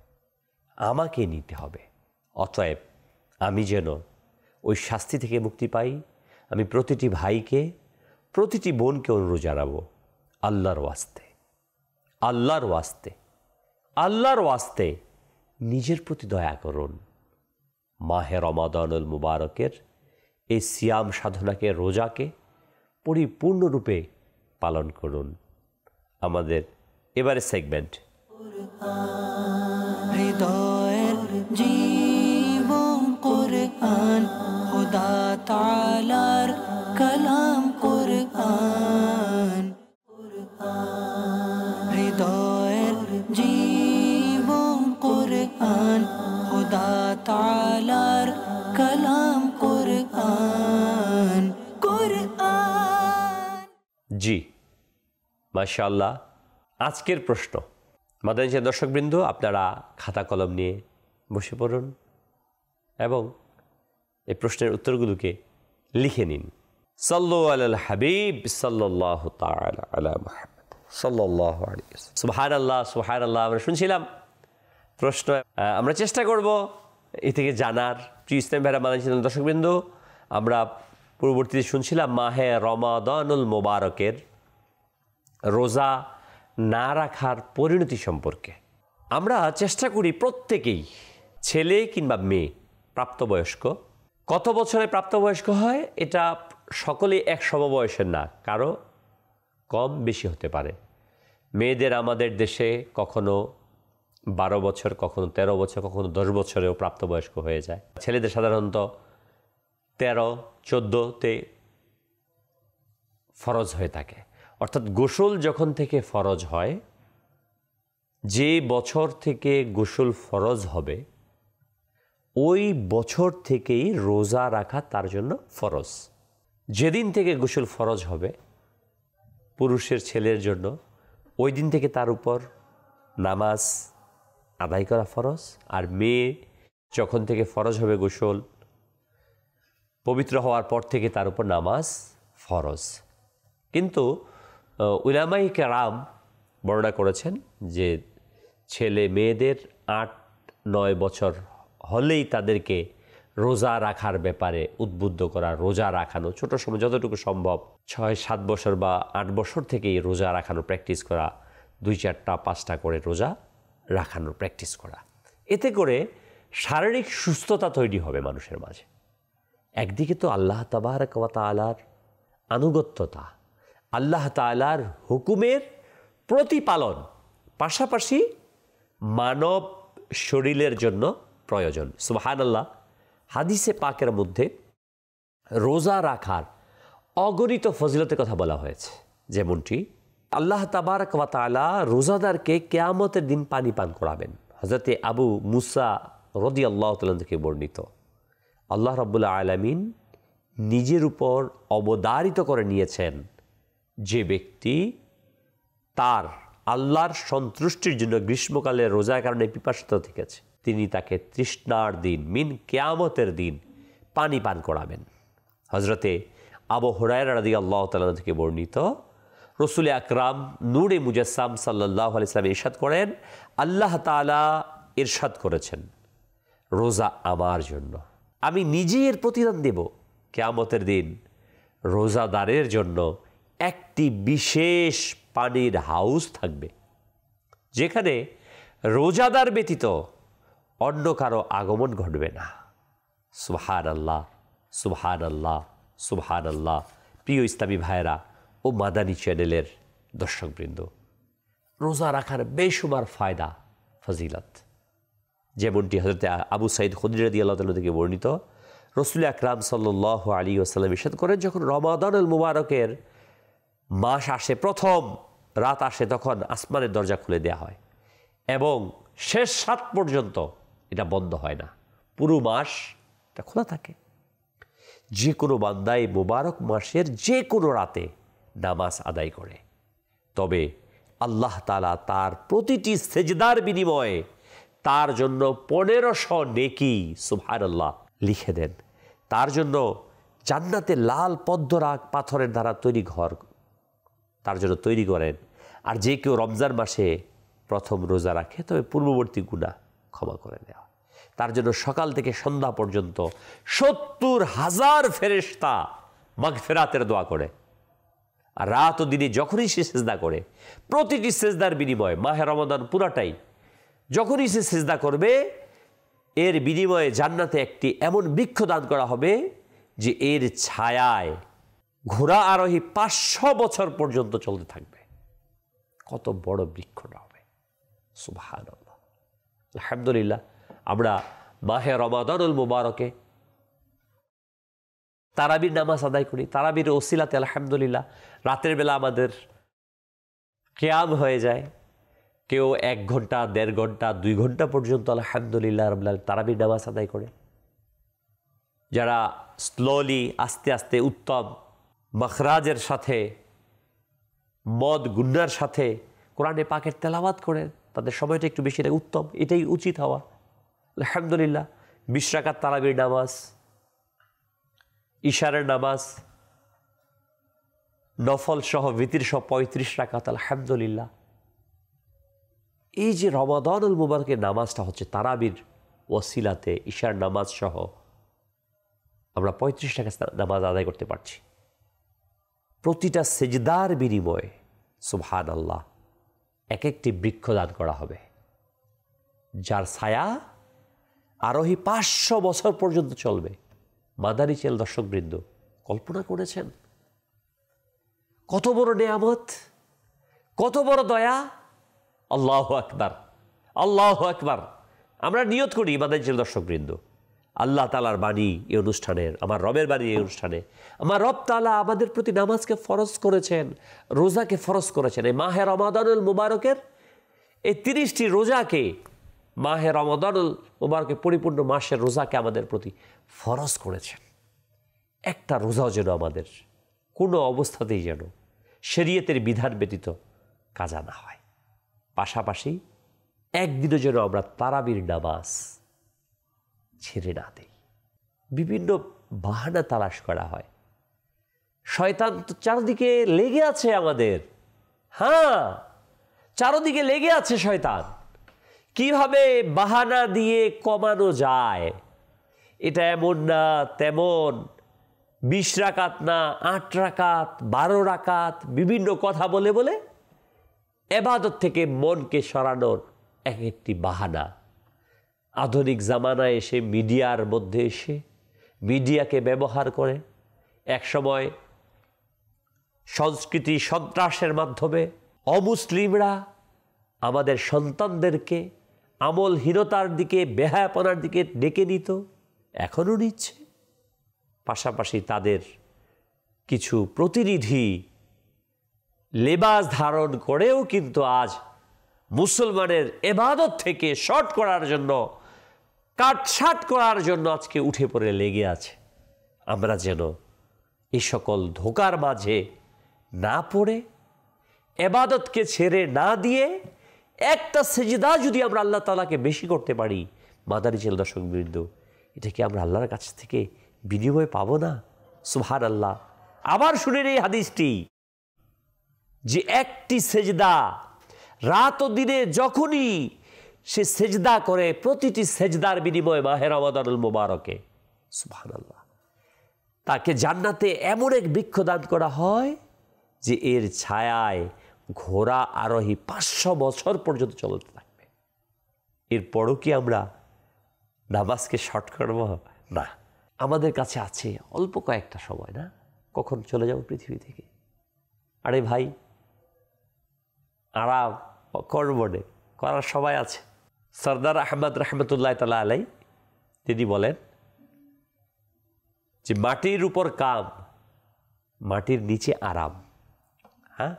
আমাকে নিতে হবে। অতএব আমি যেন ওই শাস্তি থেকে মুক্তি পাই, আমি প্রতিটি ভাইকে, প্রতিটি বোনকে অনুরোধ জানাবো, আল্লাহর ওয়াস্তে, আল্লাহর ওয়াস্তে, আল্লাহর ওয়াস্তে নিজের প্রতি দয়া করুন। মাহে রমাদানুল মুবারকের এই সিয়াম সাধনাকে, রোজাকে পরিপূর্ণরূপে পালন করুন। আমাদের এবারে সেগমেন্ট হৃদয়ের জীবন কুরআন, খুদা তাআলার কালাম কুরআন। হৃদয়ের জীবন কুরআন, খুদা তাআলার কালাম কুরআন। জি মাশাআল্লাহ, আজকের প্রশ্ন, মাদানী চ্যানেল দর্শকবৃন্দ, আপনারা খাতা কলম নিয়ে বসে পড়ুন এবং এই প্রশ্নের উত্তরগুলোকে লিখে নিন। সাল্লু আলাল হাবিব সাল্লাল্লাহু তাআলা আলা মুহাম্মদ সাল্লাল্লাহু আলাইহি ওয়াসাল্লাম। সুবহানাল্লাহ, সুবহানাল্লাহ। আমরা শুনছিলাম প্রশ্ন, আমরা চেষ্টা করব এ থেকে জানার। প্রিয় ইসলাম ভাইরা, মাদানী চ্যানেল দর্শকবৃন্দ, আমরা পূর্ববর্তীতে শুনছিলাম মাহে রমাদানুল মোবারকের রোজা না রাখার পরিণতি সম্পর্কে। আমরা চেষ্টা করি প্রত্যেকেই, ছেলে কিংবা মেয়ে, প্রাপ্তবয়স্ক, কত বছরে প্রাপ্তবয়স্ক হয় এটা সকলেই এক সমবয়সের না, কারো কম বেশি হতে পারে। মেয়েদের আমাদের দেশে কখনো 12 বছর, কখনো 13 বছর, কখনো 10 বছরেও প্রাপ্তবয়স্ক হয়ে যায়। ছেলেদের সাধারণত 13-14তে ফরজ হয়ে থাকে। অর্থাৎ গোসল যখন থেকে ফরজ হয়, যে বছর থেকে গোসল ফরজ হবে ওই বছর থেকেই রোজা রাখা তার জন্য ফরজ। যেদিন থেকে গোসল ফরজ হবে পুরুষের, ছেলের জন্য, ওই দিন থেকে তার উপর নামাজ আদায় করা ফরজ। আর মেয়ে যখন থেকে ফরজ হবে গোসল, পবিত্র হওয়ার পর থেকে তার উপর নামাজ ফরজ। কিন্তু উলামায়ে কেরাম বর্ণনা করেছেন যে ছেলে মেয়েদের 8-9 বছর হলেই তাদেরকে রোজা রাখার ব্যাপারে উদ্বুদ্ধ করা, রোজা রাখানো, ছোট সময় যতটুকু সম্ভব 6-7 বছর বা 8 বছর থেকেই রোজা রাখানো প্র্যাকটিস করা, 2-4টা 5টা করে রোজা রাখানোর প্র্যাকটিস করা। এতে করে শারীরিক সুস্থতা তৈরি হবে মানুষের মাঝে। একদিকে তো আল্লাহ তাবারক ওয়া তাআলার আনুগত্যতা, আল্লাহ তাআলার হুকুমের প্রতিপালন, পাশাপাশি মানব শরীরের জন্য প্রয়োজন। সুবহানাল্লাহ। হাদিসে পাকের মধ্যে রোজা রাখার অগণিত ফজিলতের কথা বলা হয়েছে। যেমনটি আল্লাহ তাবারক ওয়া তাআলা রোজাদারকে কিয়ামতের দিন পানি পান করাবেন। হযরতে আবু মুসা রাদিয়াল্লাহু তাআলা থেকে বর্ণিত, আল্লাহ রাব্বুল আলামিন নিজের উপর অবধারিত করে নিয়েছেন, যে ব্যক্তি তার আল্লাহর সন্তুষ্টির জন্য গ্রীষ্মকালে রোজার কারণে পিপাসিত থেকেছে, তিনি তাকে তৃষ্ণার দিন মিন কিয়ামতের দিন পানি পান করাবেন। হযরতে আবু হুরায়রা রাদিয়াল্লাহু তাআলা থেকে বর্ণিত, রাসূল আকরাম নূরে মুজাসসাম সাল্লাল্লাহু আলাইহি ওয়াসাল্লাম ইরশাদ করেন, আল্লাহ তাআলা ইরশাদ করেছেন, রোজা আমার জন্য, আমি নিজের প্রতিদান দেব। কিয়ামতের দিন রোজাদারের জন্য একটি বিশেষ পানির হাউস থাকবে, যেখানে রোজাদার ব্যতীত অন্য কারো আগমন ঘটবে না। সুবহানাল্লাহ, সুবহানাল্লাহ, সুবহানাল্লাহ। প্রিয় ইসলামী ভাইয়েরা ও মাদানী চ্যানেলের দর্শকবৃন্দ, রোজা রাখার বেশুমার ফায়দা, ফজিলত। যেমনটি হযরত আবু সাঈদ খুদরী রাদিয়াল্লাহু তাআলা থেকে বর্ণিত, রাসূল আকরাম সাল্লাল্লাহু আলাইহি ওয়াসাল্লাম ইরশাদ করেন, যখন রমাদানুল মুবারকের মাস আসে, প্রথম রাত আসে, তখন আসমানের দরজা খুলে দেওয়া হয় এবং শেষ রাত পর্যন্ত এটা বন্ধ হয় না, পুরো মাস এটা খোলা থাকে। যে কোনো বান্দাই মুবারক মাসের যে কোনো রাতে নামাজ আদায় করে, তবে আল্লাহ তাআলা তার প্রতিটি সেজদার বিনিময়ে তার জন্য 1500 নেকি, সুবহানাল্লাহ, লিখে দেন। তার জন্য জান্নাতে লাল পদ্মরাগ পাথরের দ্বারা তৈরি ঘর তার জন্য তৈরি করেন। আর যে কেউ রমজান মাসে প্রথম রোজা রাখে, তবে পূর্ববর্তী গুনাহ ক্ষমা করে দেওয়া। তার জন্য সকাল থেকে সন্ধ্যা পর্যন্ত 70,000 ফেরেশতা মাগফিরাতের দোয়া করে। আর রাত ও দিনে যখনই সে সিজদা করে, প্রতিটি সিজদার বিনিময়ে, মাহে রমাদান পুরাটাই, যখনই সে সিজদা করবে, এর বিনিময়ে জান্নাতে একটি এমন বৃক্ষ দান করা হবে যে এর ছায়ায় ঘোড়া আরোহী 500 বছর পর্যন্ত চলতে থাকবে। কত বড় বৃক্ষটা হবে! সুবহানাল্লাহ, আলহামদুলিল্লাহ। আমরা মাহে রমাদানুল মুবারকে তারাবির নামাজ আদায় করি। তারাবির ওসিলাতে আলহামদুলিল্লাহ রাতের বেলা আমাদের কিয়াম হয়ে যায়। কেউ 1 ঘন্টা, 1.5 ঘন্টা, 2 ঘন্টা পর্যন্ত আলহামদুলিল্লাহ রাব্বিল আলামিন তারাবির নামাজ আদায় করে। যারা স্লোলি, আস্তে আস্তে, উত্তম মাখরাজের সাথে, মদ গুন্নার সাথে কোরআনে পাকের তেলাওয়াত করে তাদের সময়টা একটু বেশি লাগে, উত্তম, এটাই উচিত হওয়া। আলহামদুলিল্লাহ 20 রাকাত তারাবির নামাজ, ইশারের নামাজ, নফল সহ ভিতির সহ 35 রাকাত, আলহামদুলিল্লাহ। এই যে রমাদানুল মুবারকের নামাজটা হচ্ছে তারাবির ওয়াসিলাতে ইশার নামাজ সহ আমরা 35 রাকাত নামাজ আদায় করতে পারছি। প্রতিটা সেজদার বিনিময়ে সুবহানাল্লাহ এক একটি বৃক্ষ দান করা হবে, যার ছায়া আরোহী 500 বছর পর্যন্ত চলবে। মাদানী চ্যানেল দর্শকবৃন্দ, কল্পনা করেছেন কত বড় নেয়ামত, কত বড় দয়া! আল্লাহু আকবার, আল্লাহু আকবার। আমরা নিয়ত করি মাদানী চ্যানেল দর্শকবৃন্দ, আল্লাহ তাআলার বাণী এই অনুষ্ঠানের, আমার রবের বাণী এই অনুষ্ঠানে, আমার রব তাআলা আমাদের প্রতি নামাজকে ফরজ করেছেন, রোজাকে ফরজ করেছেন। এই মাহে রমাদানুল মুবারকের এই 30টি রোজাকে, মাহে রমাদানুল মুবারকের পরিপূর্ণ মাসের রোজাকে আমাদের প্রতি ফরজ করেছেন। একটা রোজাও যেন আমাদের কোনো অবস্থাতেই যেন শরীয়তের বিধান ব্যতীত কাজা না হয়। পাশাপাশি একদিনও যেন আমরা তারাবির নামাজ ছেড়ে না দেই। বিভিন্ন বাহানা তালাশ করা হয়, শয়তান তো চারদিকে লেগে আছে আমাদের। হ্যাঁ, চারদিকে লেগে আছে শয়তান, কিভাবে বাহানা দিয়ে কমানো যায়। এটা এমন না তেমন, 20 রাকাত না 8 রাকাত 12 রাকাত, বিভিন্ন কথা বলে বলে এবাদত থেকে মনকে সরানোর এক একটি বাহানা। আধুনিক জামানায় এসে মিডিয়ার মধ্যে এসে মিডিয়াকে ব্যবহার করে একসময় সংস্কৃতি সন্ত্রাসের মাধ্যমে অমুসলিমরা আমাদের সন্তানদেরকে আমলহীনতার দিকে, বেহায়াপনার দিকে ডেকে নিত, এখনও নিচ্ছে। পাশাপাশি তাদের কিছু প্রতিনিধি লেবাস ধারণ করেও কিন্তু আজ মুসলমানের এবাদত থেকে শর্ট করার জন্য, কাটছাট করার জন্য আজকে উঠে পড়ে লেগে আছে। আমরা যেন এই সকল ধোঁকার মাঝে না পড়ে, এবাদতকে ছেড়ে না দিয়ে, একটা সেজদা যদি আমরা আল্লাহ তাআলাকে বেশি করতে পারি, মাদানী চ্যানেল দর্শকবৃন্দ, এটা কি আমরা আল্লাহর কাছ থেকে বিনিময় পাবো না? সুবহানাল্লাহ। আবার শুনেন এই হাদিসটি, যে একটি সেজদা রাত ও দিনে যখনই সে সেজদা করে, প্রতিটি সেজদার বিনিময়ে মাহে রমাদানুল মুবারকে সুবহানাল্লাহ তাকে জান্নাতে এমন এক বৃক্ষ দান করা হয় যে এর ছায়ায় ঘোড়া আরোহী 500 বছর পর্যন্ত চলতে থাকবে। এরপরও কি আমরা নামাজকে শর্ট করব? না, আমাদের কাছে আছে অল্প কয়েকটা সময়, না কখন চলে যাব পৃথিবী থেকে। আরে ভাই, আরাম কর্মণে করার সময় আছে। সরদার আহমদ রহমতুল্লাহ তাআলা আলাই তিনি বলেন যে মাটির উপর কাম, মাটির নিচে আরাম। হ্যাঁ,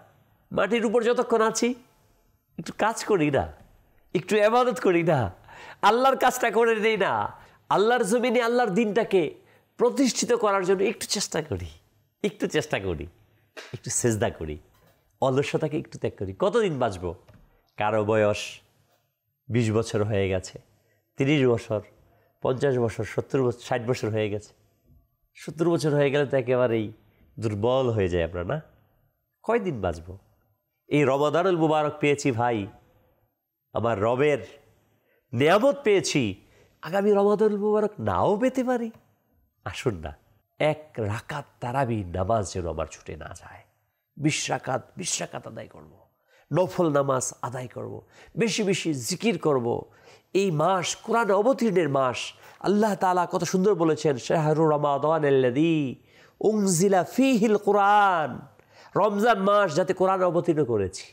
মাটির উপর যতক্ষণ আছি একটু কাজ করি না, একটু ইবাদত করি না, আল্লাহর কাজটা করে নেই না, আল্লাহর জমিনে আল্লাহর দিনটাকে প্রতিষ্ঠিত করার জন্য একটু চেষ্টা করি, একটু সেজদা করি, অলসতাকে একটু ত্যাগ করি। কতদিন বাঁচব? কারো বয়স 20 বছর হয়ে গেছে, 30 বছর, 50 বছর, 70 বছর, 60 বছর হয়ে গেছে। 70 বছর হয়ে গেলে তো একেবারেই দুর্বল হয়ে যায় আমরা, না? কয়দিন বাঁচব? এই রমাদানুল মুবারক পেয়েছি ভাই, আমার রবের নিয়ামত পেয়েছি, আগামী রমাদানুল মুবারক নাও পেতে পারি। আসুন না, 1 রাকাত তারাবি নামাজ যেন আমার ছুটে না যায়। 20 রাকাত আদায় করব, নফল নামাজ আদায় করব, বেশি বেশি জিকির করব। এই মাস কোরআন অবতীর্ণের মাস। আল্লাহ তাআলা কত সুন্দর বলেছেন, শাহরু রমাদানাল্লাযী উনজিলা ফীহিল কুরআন, রমজান মাস যাতে কোরআন অবতীর্ণ করেছি।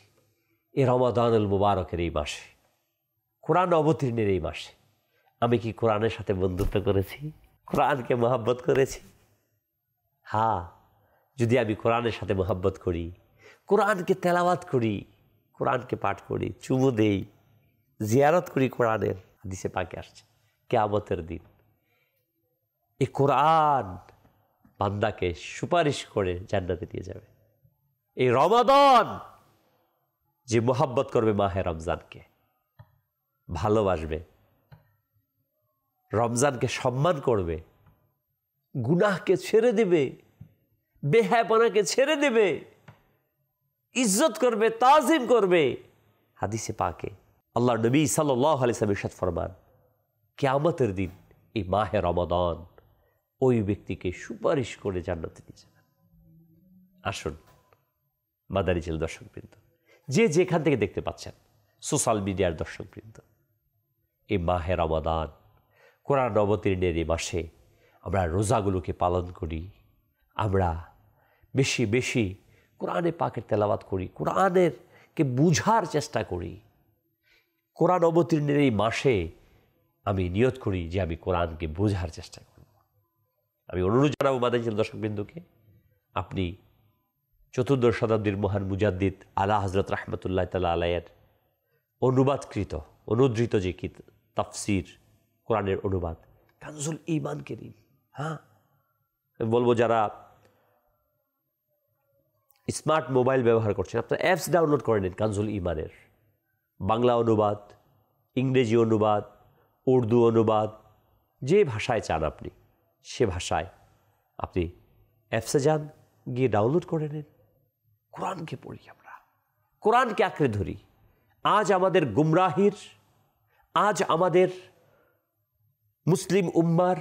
এই রমাদানুল মুবারকের এই মাসে, কোরআন অবতীর্ণের এই মাসে আমি কি কোরআনের সাথে বন্ধুত্ব করেছি? কোরআনকে মহব্বত করেছি? হ্যাঁ, যদি আমি কোরআনের সাথে মহব্বত করি, কোরআনকে তেলাওয়াত করি, কোরআনকে পাঠ করি, চুমু দেই, জিয়ারত করি কোরআনের, হাদিসে পাকে আসছে কিয়ামতের দিন এই কোরআন বান্দাকে সুপারিশ করে জান্নাতে নিয়ে যাবে। এই রমাদান যে মোহাব্বত করবে মাহে রমজানকে, ভালোবাসবে, রমজানকে সম্মান করবে, গুনাহকে ছেড়ে দেবে, বেহায়াপনাকে ছেড়ে দেবে, ইজ্জত করবে, তাজিম করবে। হাদিসে পাকে আল্লাহর নবী সাল্লাল্লাহু আলাইহি ওয়াসাল্লাম ইরশাদ ফরমান, কিয়ামতের দিন এই মাহে রমাদান ওই ব্যক্তিকে সুপারিশ করে জান্নাতে নিয়ে যাবেন। আসুন মাদানী চ্যানেল দর্শকবৃন্দ, যে যেখান থেকে দেখতে পাচ্ছেন, সোশ্যাল মিডিয়ার দর্শকবৃন্দ, এই মাহে রমাদান কোরআন অবতীর্ণের এই মাসে আমরা রোজাগুলোকে পালন করি, আমরা বেশি বেশি কোরআনে পাকের তেলাওয়াত করি, কোরআনেরকে বুঝার চেষ্টা করি। কোরআন অবতীর্ণের এই মাসে আমি নিয়ত করি যে আমি কোরআনকে বোঝার চেষ্টা করব। আমি অনুরোধ জানাবো মাদানী চ্যানেল দর্শকবৃন্দকে, আপনি চতুর্দশ শতাব্দীর মহান মুজাদ্দিদ আলা হযরত রাহমাতুল্লাহ তাআলা আলাইহির অনুদ্ধৃত যে তাফসির কোরআনের অনুবাদ কানজুল ঈমানকে নিন। হ্যাঁ, আমি বলবো যারা স্মার্ট মোবাইল ব্যবহার করছেন, আপনারা অ্যাপস ডাউনলোড করে নিন কানজুল ঈমানের, বাংলা অনুবাদ, ইংরেজি অনুবাদ, উর্দু অনুবাদ, যে ভাষায় চান আপনি সে ভাষায় আপনি অ্যাপসে যান, গিয়ে ডাউনলোড করে নিন। কোরআনকে পড়ি, আমরা কোরআনকে আঁকড়ে ধরি। আজ আমাদের গুমরাহির, আজ আমাদের মুসলিম উম্মার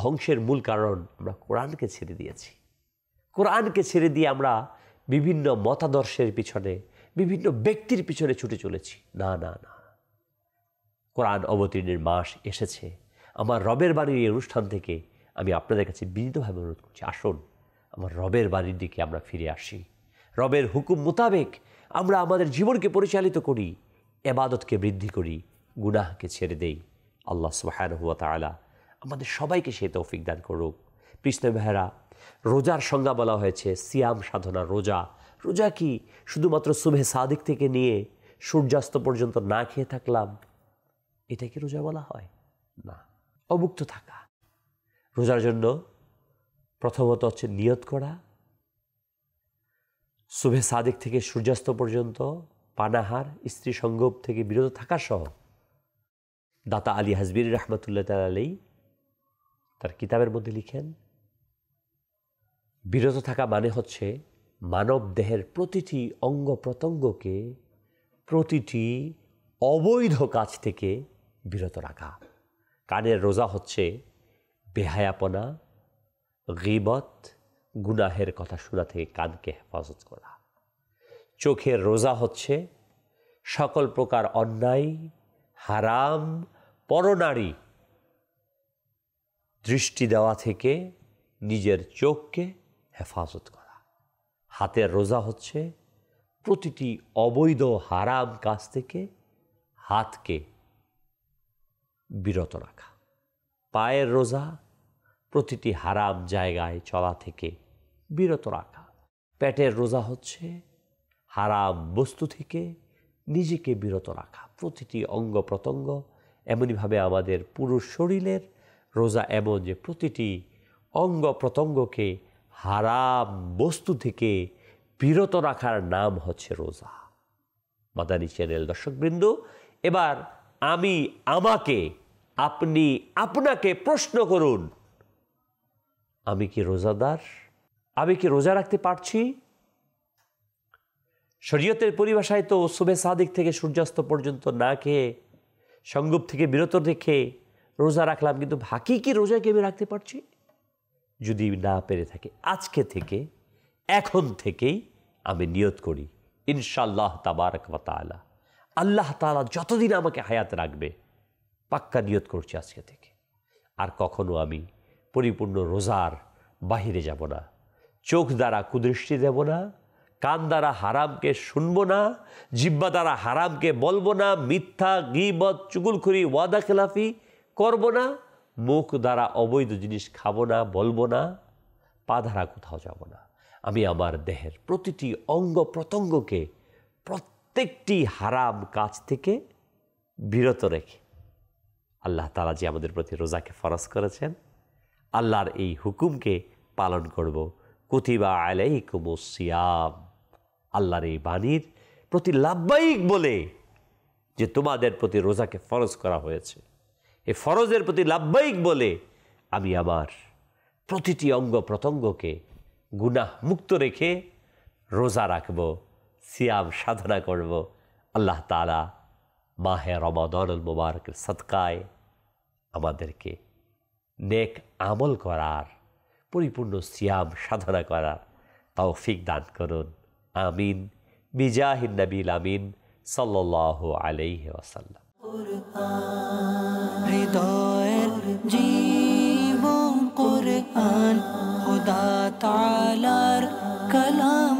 ধ্বংসের মূল কারণ আমরা কোরআনকে ছেড়ে দিয়েছি। কোরআনকে ছেড়ে দিয়ে আমরা বিভিন্ন মতাদর্শের পিছনে, বিভিন্ন ব্যক্তির পিছনে ছুটে চলেছি। না না না, কোরআন অবতীর্ণের মাস এসেছে। আমার রবের বাণীর এই অনুষ্ঠান থেকে আমি আপনাদের কাছে বিনীতভাবে অনুরোধ করছি, আসুন আমার রবের বাণীর দিকে আমরা ফিরে আসি। রবের হুকুম মোতাবেক আমরা আমাদের জীবনকে পরিচালিত করি, ইবাদতকে বৃদ্ধি করি, গুনাহকে ছেড়ে দেই। আল্লাহ সুবহানাহু ওয়া তাআলা আমাদের সবাইকে সেই তৌফিক দান করুক। কৃষ্ণ ভাইরা, রোজার সংজ্ঞা বলা হয়েছে সিয়াম সাধনা। রোজা, রোজা কি শুধুমাত্র সুবহে সাদিক থেকে নিয়ে সূর্যাস্ত পর্যন্ত না খেয়ে থাকলাম, এটা কি রোজা বলা হয়? না, অভুক্ত থাকা। রোজার জন্য প্রথমত হচ্ছে নিয়ত করা, সুবহে সাদিক থেকে সূর্যাস্ত পর্যন্ত পানাহার, স্ত্রী সঙ্গম থেকে বিরত থাকা সহ। দাতা আলী হাজবির রহমতুল্লাহ তাআলা আলাইহি তার কিতাবের মধ্যে লিখেন, বিরত থাকা মানে হচ্ছে মানব দেহের প্রতিটি অঙ্গ প্রত্যঙ্গকে প্রতিটি অবৈধ কাজ থেকে বিরত রাখা। কানের রোজা হচ্ছে বেহায়াপনা, গীবত, গুনাহের কথা শোনা থেকে কানকে হেফাজত করা। চোখের রোজা হচ্ছে সকল প্রকার অন্যায়, হারাম, পরনারী দৃষ্টি দেওয়া থেকে নিজের চোখকে হেফাজত করা। হাতের রোজা হচ্ছে প্রতিটি অবৈধ হারাম কাজ থেকে হাতকে বিরত রাখা। পায়ের রোজা প্রতিটি হারাম জায়গায় চলা থেকে বিরত রাখা। পেটের রোজা হচ্ছে হারাম বস্তু থেকে নিজেকে বিরত রাখা। প্রতিটি অঙ্গ প্রত্যঙ্গ, এমনইভাবে আমাদের পুরো শরীরের রোজা এমন যে প্রতিটি অঙ্গ প্রত্যঙ্গকে হারাম বস্তু থেকে বিরত রাখার নাম হচ্ছে রোজা। মাদানী চ্যানেল দর্শকবৃন্দ, এবার আমি আমাকে, আপনি আপনাকে প্রশ্ন করুন, আমি কি রোজাদার? আমি কি রোজা রাখতে পারছি? শরীয়তের পরিভাষায় তো সুবহে সাদিক থেকে সূর্যাস্ত পর্যন্ত না খেয়ে, সঙ্গম থেকে বিরত রেখে রোজা রাখলাম, কিন্তু হাকিকি রোজা কি আমি রাখতে পারছি? যদি না পেরে থাকি, আজকে থেকে, এখন থেকেই আমি নিয়ত করি, ইনশাআল্লাহ তাবারাক ওয়া তাআলা, আল্লাহ তাআলা যতদিন আমাকে হায়াত রাখবে, পাক্কা নিয়ত করছি আজকে থেকে আর কখনো আমি পরিপূর্ণ রোজার বাহিরে যাব না। চোখ দ্বারা কুদৃষ্টি দেব না, কান দ্বারা হারামকে শুনবো না, জিহ্বা দ্বারা হারামকে বলবো না, মিথ্যা, গীবত, চুগলখড়ি, ওয়াদা খেলাফি করবো না, মুখ দ্বারা অবৈধ জিনিস খাবো না, বলবো না, পা দ্বারা কোথাও যাব না। আমি আমার দেহের প্রতিটি অঙ্গ প্রত্যঙ্গকে প্রত্যেকটি হারাম কাজ থেকে বিরত রেখে আল্লাহ তাআলা যে আমাদের প্রতি রোজাকে ফরজ করেছেন, আল্লাহর এই হুকুমকে পালন করব। কুতিবা আলাইকুমুস সিয়াম, আল্লাহর এই বাণীর প্রতি লাব্বাইক বলে যে তোমাদের প্রতি রোজাকে ফরজ করা হয়েছে, এই ফরজের প্রতি লাব্বাইক বলে আমি আমার প্রতিটি অঙ্গ প্রত্যঙ্গকে গুনাহ মুক্ত রেখে রোজা রাখব, সিয়াম সাধনা করব। আল্লাহ তাআলা মাহে রমাদানুল মুবারকের সদকায় আমাদেরকে নেক আমল করার, পরিপূর্ণ সিয়াম সাধনা করার তৌফিক দান করুন। আমিন বিজাহিন নবীল আমিন সাল্লাল্লাহু আলাইহি ওয়াসাল্লাম। হৃদয়ের জীবন কুরআন, খোদা তাআলার কালাম